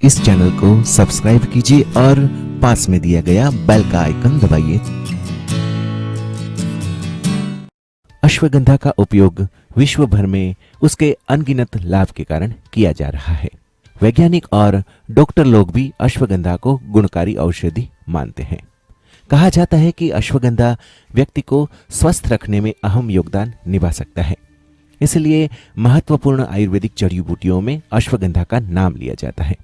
इस चैनल को सब्सक्राइब कीजिए और पास में दिया गया बेल का आइकन दबाइए। अश्वगंधा का उपयोग विश्व भर में उसके अनगिनत लाभ के कारण किया जा रहा है। वैज्ञानिक और डॉक्टर लोग भी अश्वगंधा को गुणकारी औषधि मानते हैं। कहा जाता है कि अश्वगंधा व्यक्ति को स्वस्थ रखने में अहम योगदान निभा सकता है। इसलिए महत्वपूर्ण आयुर्वेदिक जड़ी बूटियों में अश्वगंधा का नाम लिया जाता है।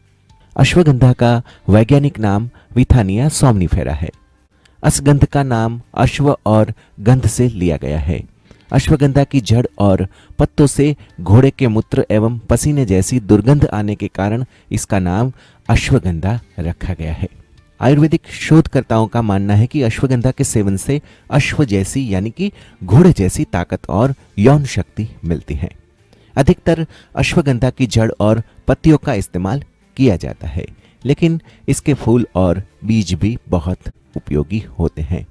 अश्वगंधा का वैज्ञानिक नाम विथानिया सोमनिफेरा है। असगंध का नाम अश्व और गंध से लिया गया है। अश्वगंधा की जड़ और पत्तों से घोड़े के मूत्र एवं पसीने जैसी दुर्गंध आने के कारण इसका नाम अश्वगंधा रखा गया है। आयुर्वेदिक शोधकर्ताओं का मानना है कि अश्वगंधा के सेवन से अश्व जैसी यानी कि घोड़े जैसी ताकत और यौन शक्ति मिलती है। अधिकतर अश्वगंधा की जड़ और पत्तियों का इस्तेमाल किया जाता है, लेकिन इसके फूल और बीज भी बहुत उपयोगी होते हैं।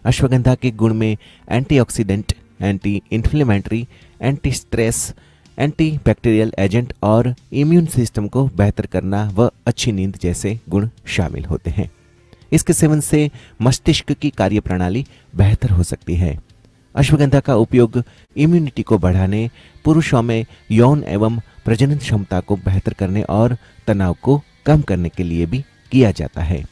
अश्वगंधा के गुण में antioxidant, anti inflammatory, anti stress, anti bacterial agent और इम्यून सिस्टम को बेहतर करना व अच्छी नींद जैसे गुण शामिल होते हैं। इसके सेवन से मस्तिष्क की कार्यप्रणाली बेहतर हो सकती है। अश्वगंधा का उपयोग इम्यूनिटी को बढ़ाने, पुरुषों में यौन एवं प्रजनन क्षमता को बेहतर करने और तनाव को कम करने के लिए भी किया जाता है।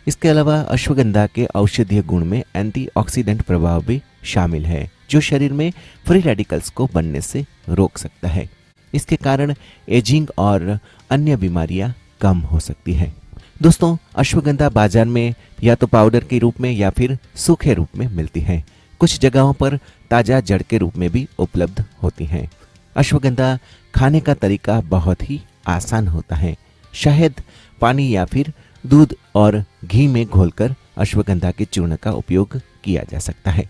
इसके अलावा अश्वगंधा के औषधीय गुण में एंटीऑक्सीडेंट प्रभाव भी शामिल है, जो शरीर में फ्री रेडिकल्स को बनने से रोक सकता है। इसके कारण एजिंग और अन्य बीमारियां कम हो सकती हैं। दोस्तों, अश्वगंधा बाजार में या तो पाउडर के रूप में या फिर सूखे रूप में मिलती है। कुछ जगहों पर ताजा जड़ के रूप में भी उपलब्ध होती हैं। अश्वगंधा खाने का तरीका बहुत ही आसान होता है। शहद, पानी या फिर दूध और घी में घोलकर अश्वगंधा के चूर्ण का उपयोग किया जा सकता है।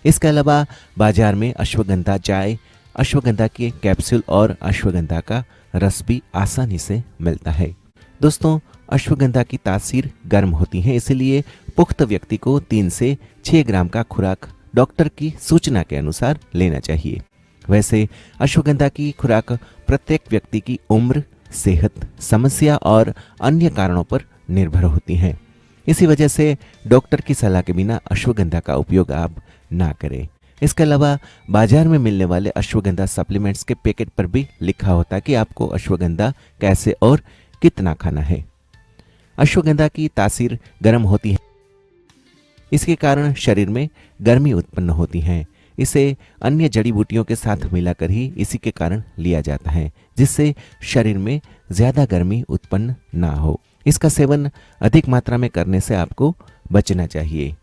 इसके अलावा बाजार में अश्वगंधा चाय, अश्वगंधा के कैप्सूल और अश्वगंधा का रस भी आसानी से मिलता है। दोस्तों, अश्वगंधा की तासीर गर्म होती है, इसलिए पुख्त व्यक्ति को 3 से 6 ग्राम का खुराक डॉक्टर की सूचना के अनुसार लेना चाहिए। वैसे अश्वगंधा की खुराक प्रत्येक व्यक्ति की उम्र, सेहत, समस्या और अन्य कारणों पर निर्भर होती हैं। इसी वजह से डॉक्टर की सलाह के बिना अश्वगंधा का उपयोग आप ना करें। इसके अलावा बाजार में मिलने वाले अश्वगंधा सप्लीमेंट्स के पैकेट पर भी लिखा होता है कि आपको अश्वगंधा कैसे और कितना खाना है। अश्वगंधा की तासीर गर्म होती है, इसके कारण शरीर में गर्मी उत्पन्न होती है। इसे अन्य जड़ी बूटियों के साथ मिलाकर ही इसी के कारण लिया जाता है, जिससे शरीर में ज्यादा गर्मी उत्पन्न ना हो। इसका सेवन अधिक मात्रा में करने से आपको बचना चाहिए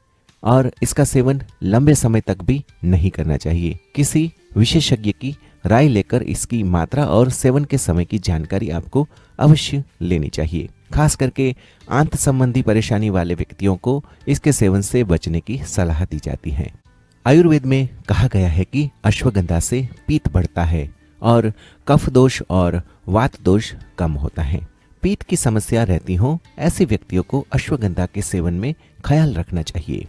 और इसका सेवन लंबे समय तक भी नहीं करना चाहिए। किसी विशेषज्ञ की राय लेकर इसकी मात्रा और सेवन के समय की जानकारी आपको अवश्य लेनी चाहिए। खास करके आंत संबंधी परेशानी वाले व्यक्तियों को इसके सेवन से बचने की सलाह दी जाती है। आयुर्वेद में कहा गया है कि अश्वगंधा से पीत बढ़ता है और कफ दोष और वात दोष कम होता है। पीत की समस्या रहती हो ऐसे व्यक्तियों को अश्वगंधा के सेवन में ख्याल रखना चाहिए।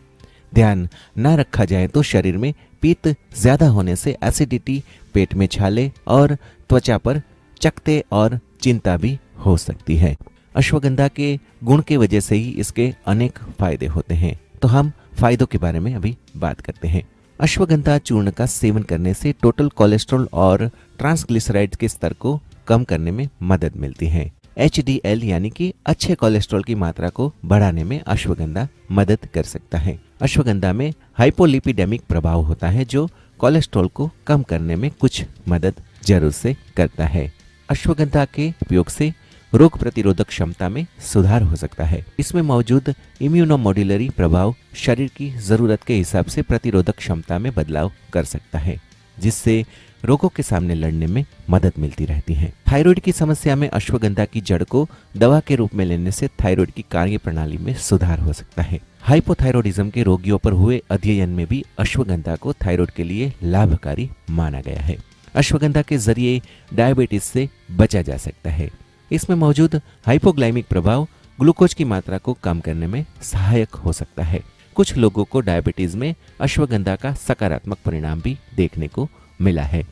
ध्यान न रखा जाए तो शरीर में पीत ज्यादा होने से एसिडिटी, पेट में छाले और त्वचा पर चकत्ते और चिंता भी हो सकती है। अश्वगंधा के गुण की वजह से ही इसके अनेक फायदे होते हैं, तो हम फायदों के बारे में अभी बात करते हैं। अश्वगंधा चूर्ण का सेवन करने से टोटल कोलेस्ट्रॉल और ट्रांसग्लिसराइड्स के स्तर को कम करने में मदद मिलती है। HDL यानी कि अच्छे कोलेस्ट्रॉल की मात्रा को बढ़ाने में अश्वगंधा मदद कर सकता है। अश्वगंधा में हाइपोलिपिडेमिक प्रभाव होता है, जो कोलेस्ट्रॉल को कम करने में कुछ मदद जरूर से करता है। अश्वगंधा के उपयोग से रोग प्रतिरोधक क्षमता में सुधार हो सकता है। इसमें मौजूद इम्यूनोमोड्यूलरी प्रभाव शरीर की जरूरत के हिसाब से प्रतिरोधक क्षमता में बदलाव कर सकता है, जिससे रोगों के सामने लड़ने में मदद मिलती रहती है। थायराइड की समस्या में अश्वगंधा की जड़ को दवा के रूप में लेने से थायराइड की कार्य प्रणाली में सुधार हो सकता है। हाइपोथायरॉयडिज्म के रोगियों पर हुए अध्ययन में भी अश्वगंधा को थायराइड के लिए लाभकारी माना गया है। अश्वगंधा के जरिए डायबिटीज से बचा जा सकता है। इसमें मौजूद हाइपोग्लाइमिक प्रभाव ग्लूकोज की मात्रा को कम करने में सहायक हो सकता है। कुछ लोगों को डायबिटीज में अश्वगंधा का सकारात्मक परिणाम भी देखने को मिला है।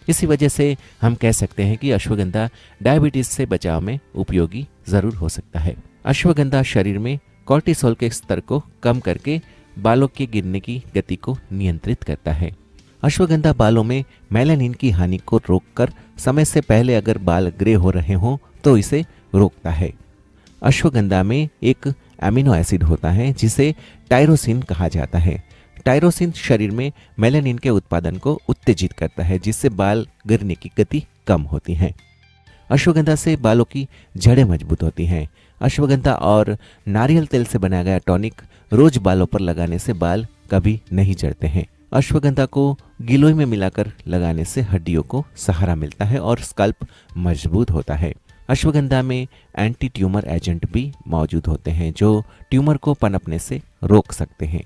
इसी वजह से हम कह सकते हैं कि अश्वगंधा डायबिटीज से बचाव में उपयोगी जरूर हो सकता है। अश्वगंधा शरीर में कॉर्टिसोल के स्तर को कम करके बालों के गिरने की गति को नियंत्रित करता है। अश्वगंधा बालों में मेलानिन की हानि को रोककर समय से पहले अगर बाल ग्रे हो रहे हों तो इसे रोकता है। अश्वगंधा में एक एमिनो एसिड होता है जिसे टायरोसिन कहा जाता है। टायरोसिन शरीर में मेलानिन के उत्पादन को उत्तेजित करता है जिससे बाल गिरने की गति कम होती है। अश्वगंधा से बालों की जड़ें मजबूत होती हैं। अश्वगंधा और नारियल तेल से बनाया गया टॉनिक रोज बालों पर लगाने से बाल कभी नहीं झड़ते हैं। अश्वगंधा को गिलोय में मिलाकर लगाने से हड्डियों को सहारा मिलता है और स्कल्प मजबूत होता है। अश्वगंधा में एंटी ट्यूमर एजेंट भी मौजूद होते हैं जो ट्यूमर को पनपने से रोक सकते हैं।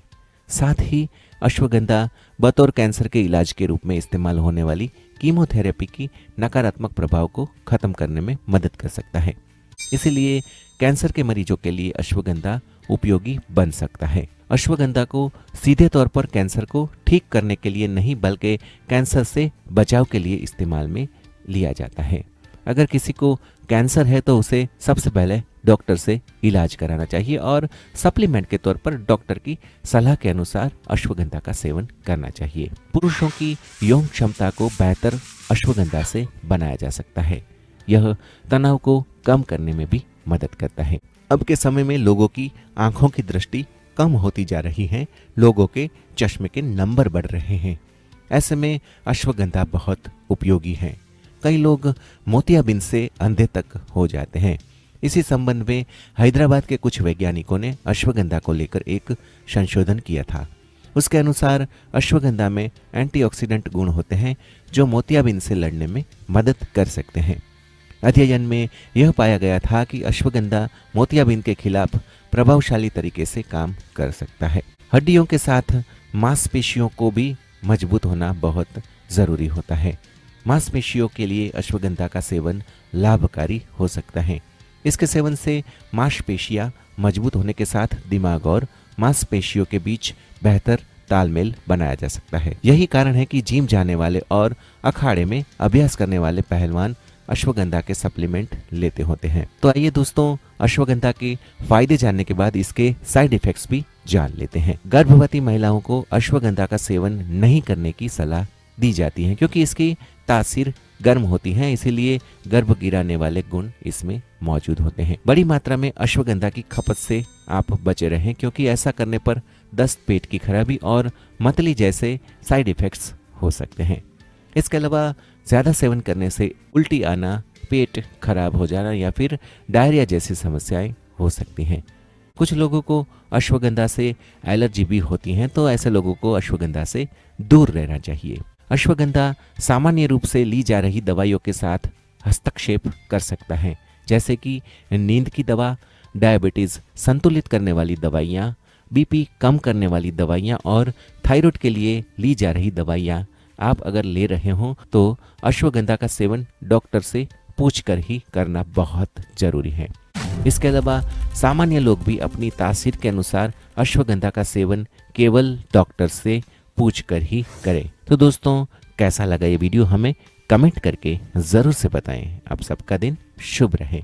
साथ ही अश्वगंधा बतौर कैंसर के इलाज के रूप में इस्तेमाल होने वाली कीमोथेरेपी की नकारात्मक प्रभाव को खत्म करने में मदद कर सकता है। इसीलिए कैंसर के मरीजों के लिए अश्वगंधा उपयोगी बन सकता है। अश्वगंधा को सीधे तौर पर कैंसर को ठीक करने के लिए नहीं बल्कि कैंसर से बचाव के लिए इस्तेमाल में लिया जाता है। अगर किसी को कैंसर है तो उसे सबसे पहले डॉक्टर से इलाज कराना चाहिए और सप्लीमेंट के तौर पर डॉक्टर की सलाह के अनुसार अश्वगंधा का सेवन करना चाहिए। पुरुषों की यौन क्षमता को बेहतर अश्वगंधा से बनाया जा सकता है। यह तनाव को कम करने में भी मदद करता है। अब के समय में लोगों की आंखों की दृष्टि कम होती जा रही है। लोगों के चश्मे के नंबर बढ़ रहे हैं। ऐसे में अश्वगंधा बहुत उपयोगी है। कई लोग मोतियाबिंद से अंधे तक हो जाते हैं। इसी संबंध में हैदराबाद के कुछ वैज्ञानिकों ने अश्वगंधा को लेकर एक संशोधन किया था। उसके अनुसार अश्वगंधा में एंटीऑक्सीडेंट गुण होते हैं जो मोतियाबिंद से लड़ने में मदद कर सकते हैं। अध्ययन में यह पाया गया था कि अश्वगंधा मोतियाबिंद के खिलाफ प्रभावशाली तरीके से काम कर सकता है। हड्डियों के साथ मांसपेशियों को भी मजबूत होना बहुत जरूरी होता है। मांसपेशियों के लिए अश्वगंधा का सेवन लाभकारी हो सकता है। इसके सेवन से मांसपेशियां मजबूत होने के साथ दिमाग और मांसपेशियों के बीच बेहतर तालमेल बनाया जा सकता है। यही कारण है कि जिम जाने वाले और अखाड़े में अभ्यास करने वाले पहलवान अश्वगंधा के सप्लीमेंट लेते होते हैं। तो आइए दोस्तों, अश्वगंधा के फायदे जानने के बाद इसके साइड इफेक्ट्स भी जान लेते हैं। गर्भवती महिलाओं को अश्वगंधा का सेवन नहीं करने की सलाह दी जाती है क्योंकि इसकी तासीर गर्म होती है, इसीलिए गर्भ गिराने वाले गुण इसमें मौजूद होते हैं। बड़ी मात्रा में अश्वगंधा की खपत से आप बचे रहें क्योंकि ऐसा करने पर दस्त, पेट की खराबी और मतली जैसे साइड इफेक्ट्स हो सकते हैं। इसके अलावा ज़्यादा सेवन करने से उल्टी आना, पेट खराब हो जाना या फिर डायरिया जैसी समस्याएं हो सकती हैं। कुछ लोगों को अश्वगंधा से एलर्जी भी होती है, तो ऐसे लोगों को अश्वगंधा से दूर रहना चाहिए। अश्वगंधा सामान्य रूप से ली जा रही दवाइयों के साथ हस्तक्षेप कर सकता है, जैसे कि नींद की दवा, डायबिटीज संतुलित करने वाली दवाइयाँ, बीपी कम करने वाली दवाइयाँ और थायराइड के लिए ली जा रही दवाइयाँ आप अगर ले रहे हो तो अश्वगंधा का सेवन डॉक्टर से पूछकर ही करना बहुत जरूरी है। इसके अलावा सामान्य लोग भी अपनी तासीर के अनुसार अश्वगंधा का सेवन केवल डॉक्टर से पूछकर ही करें। तो दोस्तों, कैसा लगा ये वीडियो हमें कमेंट करके जरूर से बताएं। आप सबका दिन शुभ रहे।